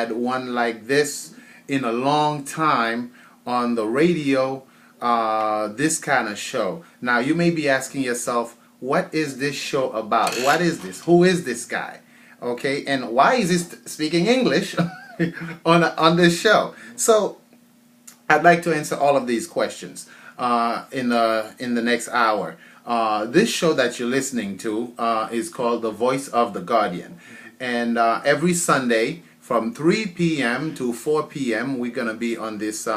had one like this in a long time on the radio, this kind of show. Now you may be asking yourself, what is this show about? What is this? Who is this guy? Okay, and why is he speaking English on this show? So I'd like to answer all of these questions in the next hour. This show that you're listening to is called The Voice of the Guardian, and every Sunday from 3 p.m. to 4 p.m. we're gonna be on this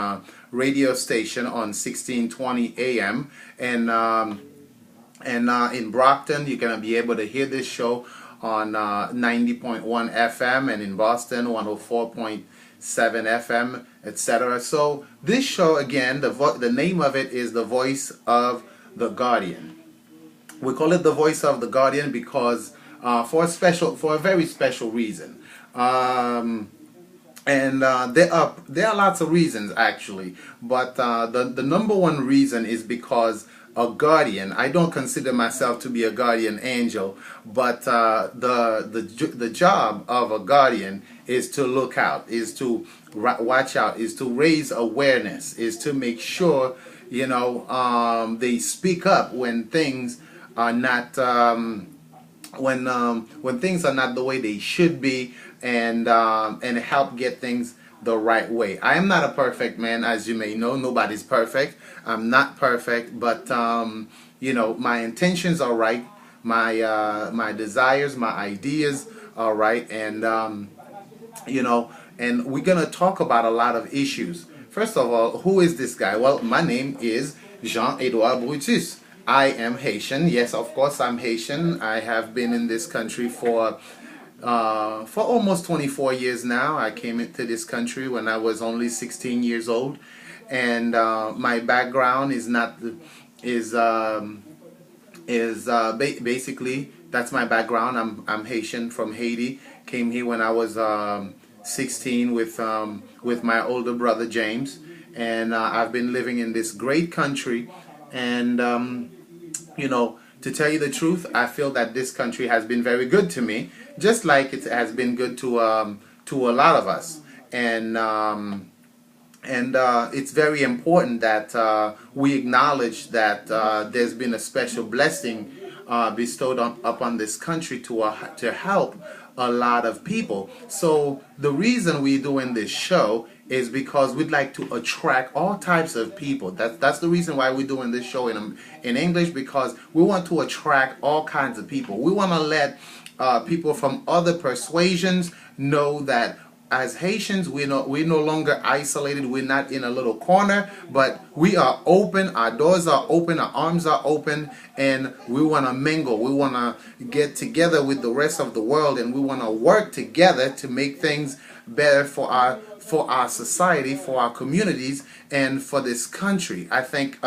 radio station on 1620 a.m. and in Brockton you're gonna be able to hear this show on 90.1 FM, and in Boston 104.7 FM, etc. So this show, again, the name of it is The Voice of the Guardian. We call it The Voice of the Guardian because for a very special reason. And there are lots of reasons actually, but the number one reason is because a guardian. I don't consider myself to be a guardian angel, but the job of a guardian is to look out, is to watch out, is to raise awareness, is to make sure they speak up when things are not when things are not the way they should be, and help get things the right way. I am not a perfect man, as you may know. Nobody's perfect. I'm not perfect, but my intentions are right. My desires, my ideas are right, and and we're gonna talk about a lot of issues. First of all, who is this guy? Well, my name is Edouard Brutus. I am Haitian. Yes, of course, I'm Haitian. I have been in this country for almost 24 years now. I came into this country when I was only 16 years old, and my background basically that's my background. I'm Haitian from Haiti. Came here when I was 16 with my older brother James, and I've been living in this great country, and to tell you the truth, I feel that this country has been very good to me, just like it has been good to a lot of us, and it's very important that we acknowledge that there's been a special blessing bestowed upon this country to help a lot of people. So the reason we're doing this show is because we'd like to attract all types of people. That's the reason why we're doing this show in English, because we want to attract all kinds of people. We want to let people from other persuasions know that as Haitians, we're no longer isolated. We're not in a little corner, but we are open. Our doors are open. Our arms are open, and we want to mingle. We want to get together with the rest of the world, and we want to work together to make things better for our society, for our communities, and for this country. I think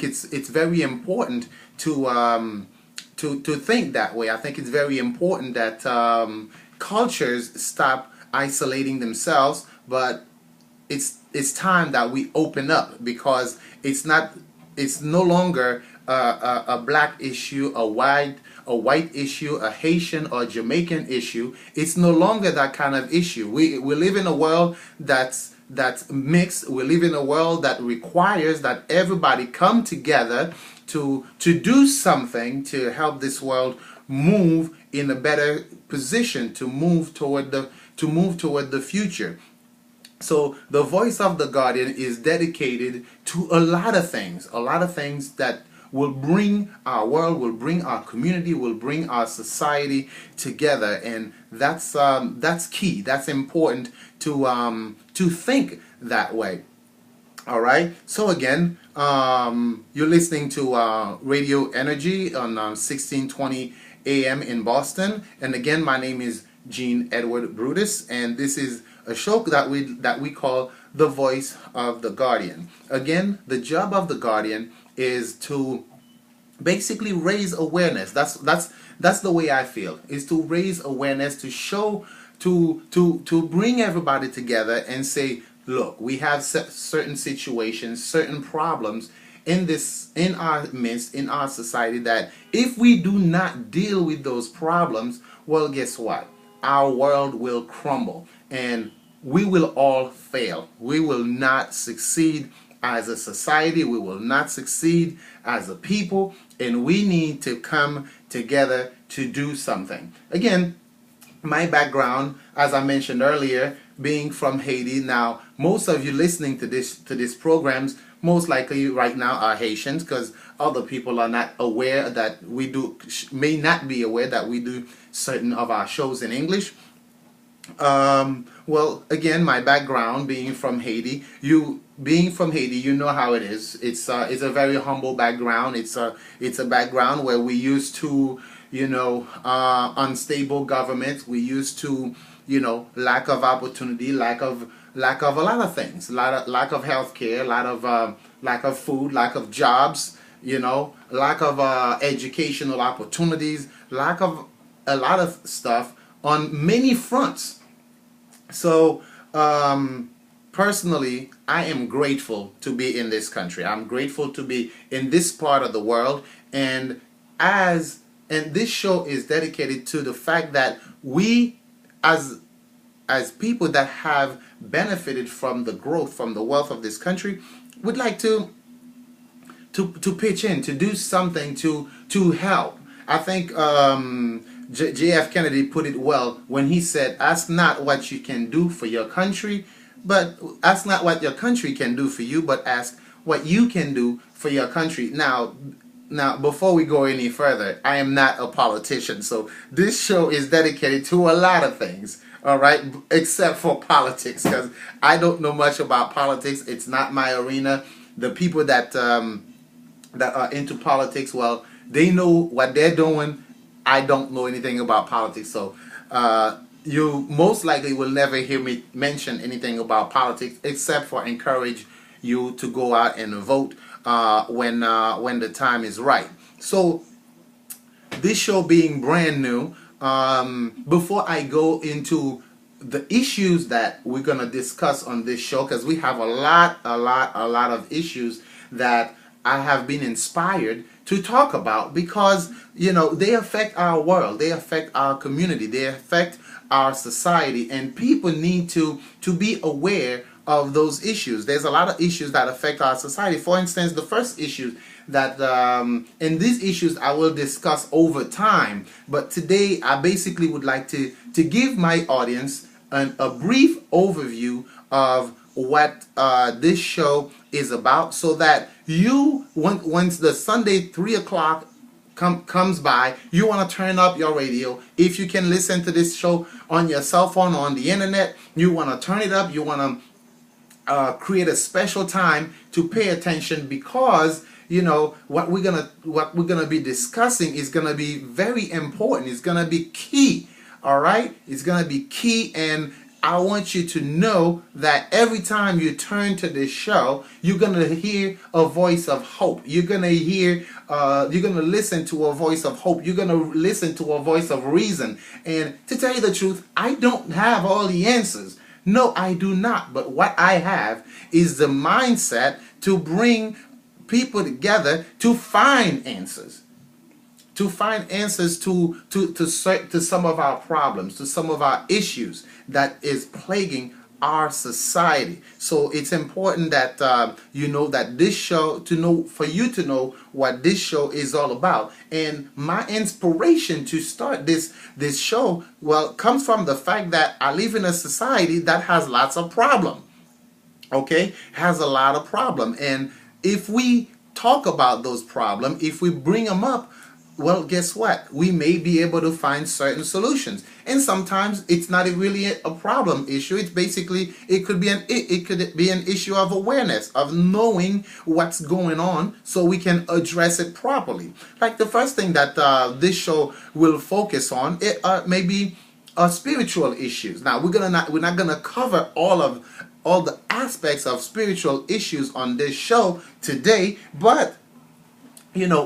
it's very important to think that way. I think it's very important that cultures stop isolating themselves, but it's time that we open up, because it's no longer a black issue, a white issue, a Haitian or Jamaican issue. It's no longer that kind of issue. We live in a world that's mixed. We live in a world that requires that everybody come together to do something to help this world move in a better position, to move toward the future. So the Voice of the Guardian is dedicated to a lot of things that will bring our world, will bring our community, will bring our society together, and that's key. That's important to think that way. All right. So again, you're listening to Radio Energy on 1620 a.m. in Boston, and again, my name is Edouard Brutus, and this is a show that we call The Voice of the Guardian. Again, the job of the Guardian is to basically raise awareness. That's the way I feel, is to raise awareness, to show, to bring everybody together and say, look, we have certain situations, certain problems in our midst, in our society, that if we do not deal with those problems, well, guess what? our world will crumble and we will all fail. We will not succeed as a society. We will not succeed as a people. And we need to come together to do something. Again, my background, as I mentioned earlier, being from Haiti. Now, most of you listening to this programs most likely right now are Haitians, because other people are not aware that we do, may not be aware that we do certain of our shows in English. Well, again, my background being from Haiti, you know how it is. It's a very humble background. It's a background where we used to, unstable government. We used to, lack of opportunity, lack of a lot of things, lack of health care, lack of food, lack of jobs, lack of educational opportunities, lack of a lot of stuff on many fronts. So personally, I am grateful to be in this country. I'm grateful to be in this part of the world, and this show is dedicated to the fact that we as people that have benefited from the growth, from the wealth of this country, would like to pitch in, to do something to help. I think J.F. Kennedy put it well when he said, "Ask not what you can do for your country, but ask not what your country can do for you, but ask what you can do for your country." Now, before we go any further, I am not a politician, so this show is dedicated to a lot of things, all right, except for politics, because I don't know much about politics. It's not my arena. The people that are into politics, well, they know what they're doing. I don't know anything about politics, so you most likely will never hear me mention anything about politics, except for encourage you to go out and vote when the time is right. So this show being brand new, before I go into the issues that we're gonna discuss on this show, because we have a lot of issues that I have been inspired to talk about, because they affect our world, they affect our community, they affect our society, and people need to be aware of those issues. There's a lot of issues that affect our society. For instance, the first issue that and these issues I will discuss over time, but today I basically would like to give my audience a brief overview of what this show is about, so that once the Sunday 3 o'clock comes by, you want to turn up your radio. If you can listen to this show on your cell phone or on the internet, you want to turn it up. You want to create a special time to pay attention, because what we're gonna be discussing is gonna be very important. It's gonna be key. All right, it's gonna be key, and I want you to know that every time you turn to this show, you're gonna hear a voice of hope. You're gonna listen to a voice of hope. You're gonna listen to a voice of reason. And to tell you the truth, I don't have all the answers. No, I do not. But what I have is the mindset to bring people together to find answers. To find answers to some of our problems, to some of our issues that is plaguing our society. So it's important that that this show, for you to know what this show is all about. And my inspiration to start this show, well, comes from the fact that I live in a society that has lots of problem. Okay, has a lot of problem, and if we talk about those problems, if we bring them up, well, guess what? We may be able to find certain solutions. And sometimes it's not really a problem issue. It's basically, it could be an issue of awareness, of knowing what's going on so we can address it properly. Like the first thing that this show will focus on, it may be spiritual issues. Now, we're not gonna cover all the aspects of spiritual issues on this show today, but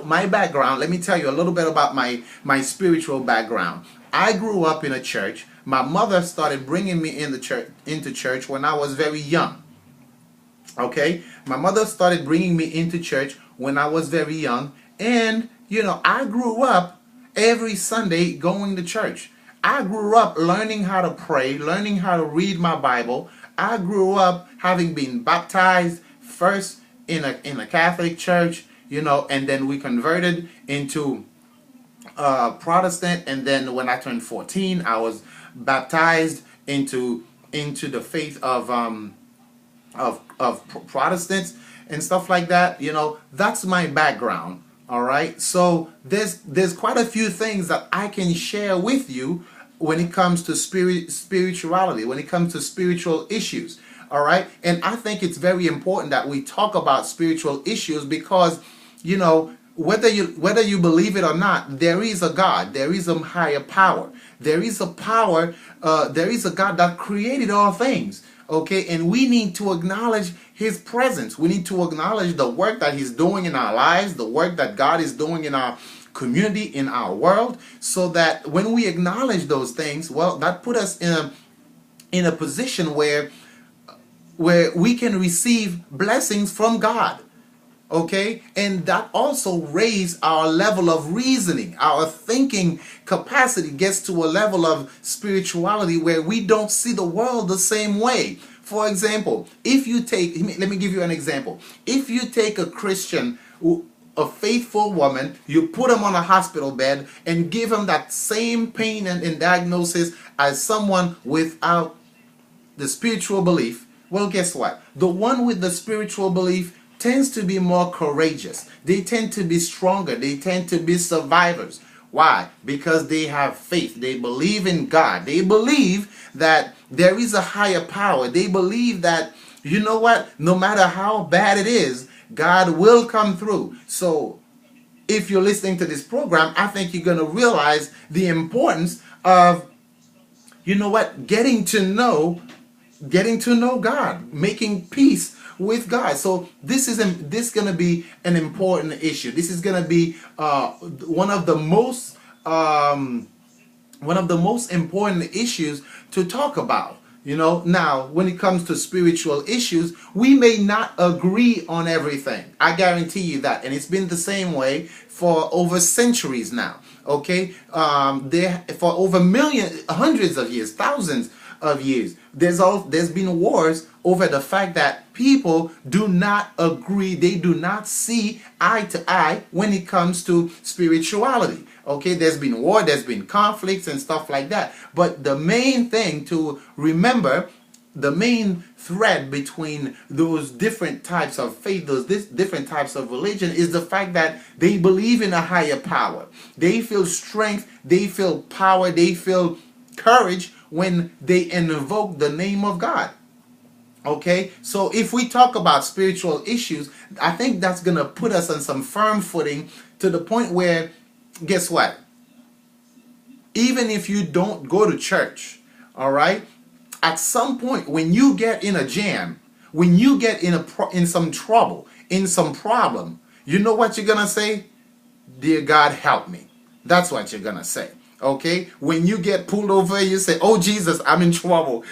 my background, let me tell you a little bit about my spiritual background. I grew up in a church. My mother started bringing me into church when I was very young. Okay? My mother started bringing me into church when I was very young. And, I grew up every Sunday going to church. I grew up learning how to pray, learning how to read my Bible. I grew up having been baptized first in a Catholic church, and then we converted into Protestant, and then when I turned 14, I was baptized into the faith of Protestants and stuff like that. That's my background. All right, so there's quite a few things that I can share with you when it comes to spirituality, when it comes to spiritual issues. All right, and I think it's very important that we talk about spiritual issues because, whether you believe it or not, there is a God, there is a higher power, there is a power, there is a God that created all things. Okay, and we need to acknowledge his presence. We need to acknowledge the work that he's doing in our lives, the work that God is doing in our community, in our world, so that when we acknowledge those things, well, that put us in a position where we can receive blessings from God. Okay, and that also raise our level of reasoning. Our thinking capacity gets to a level of spirituality where we don't see the world the same way. For example, let me give you an example. If you take a Christian, a faithful woman, you put them on a hospital bed and give them that same pain and diagnosis as someone without the spiritual belief, well, guess what? The one with the spiritual belief tends to be more courageous. They tend to be stronger. They tend to be survivors. Why? Because they have faith. They believe in God. They believe that there is a higher power. They believe that, you know what? No matter how bad it is, God will come through. So if you're listening to this program, I think you're going to realize the importance of, getting to know God, making peace with God. So this going to be an important issue. This is going to be one of the most important issues to talk about. Now when it comes to spiritual issues, we may not agree on everything. I guarantee you that, and it's been the same way for over centuries now. Okay, for over hundreds of years, thousands of years. There's been wars over the fact that people do not agree. They do not see eye to eye when it comes to spirituality. Okay, there's been war, there's been conflicts and stuff like that. But the main thing to remember, the main thread between those different types of faith, those different types of religion, is the fact that they believe in a higher power. They feel strength, they feel power, they feel courage when they invoke the name of God. Okay, so if we talk about spiritual issues, I think that's going to put us on some firm footing to the point where, guess what? Even if you don't go to church, all right, at some point when you get in a jam, when you get in some trouble, in some problem, you know what you're going to say? Dear God, help me. That's what you're going to say. Okay, when you get pulled over, you say, oh Jesus, I'm in trouble.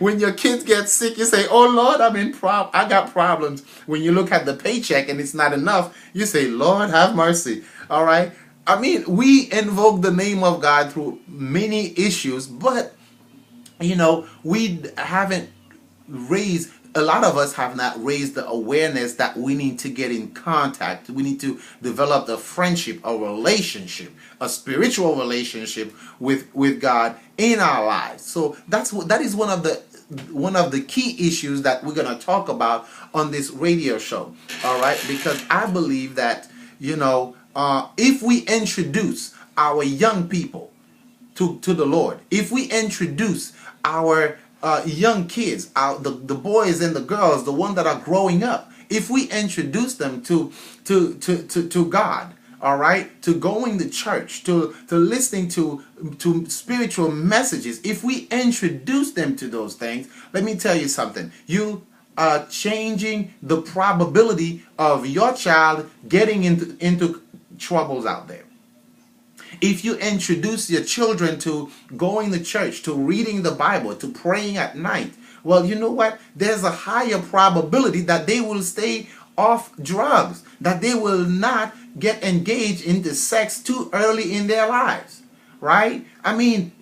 When your kids get sick, you say, oh Lord, I got problems. When you look at the paycheck and it's not enough, you say, Lord, have mercy. All right, we invoke the name of God through many issues, but we haven't raised, a lot of us have not raised the awareness that we need to get in contact. We need to develop the friendship, a relationship, a spiritual relationship with God in our lives. So that is one of the key issues that we're going to talk about on this radio show. All right, because I believe that if we introduce our young people to the Lord, if we introduce our young kids, the boys and the girls, the ones that are growing up, if we introduce them to God, all right, to going to church, to listening to spiritual messages, if we introduce them to those things, let me tell you something. You are changing the probability of your child getting into troubles out there. If you introduce your children to going to church, to reading the Bible, to praying at night, well, you know what? There's a higher probability that they will stay off drugs, that they will not get engaged into sex too early in their lives, right? I mean,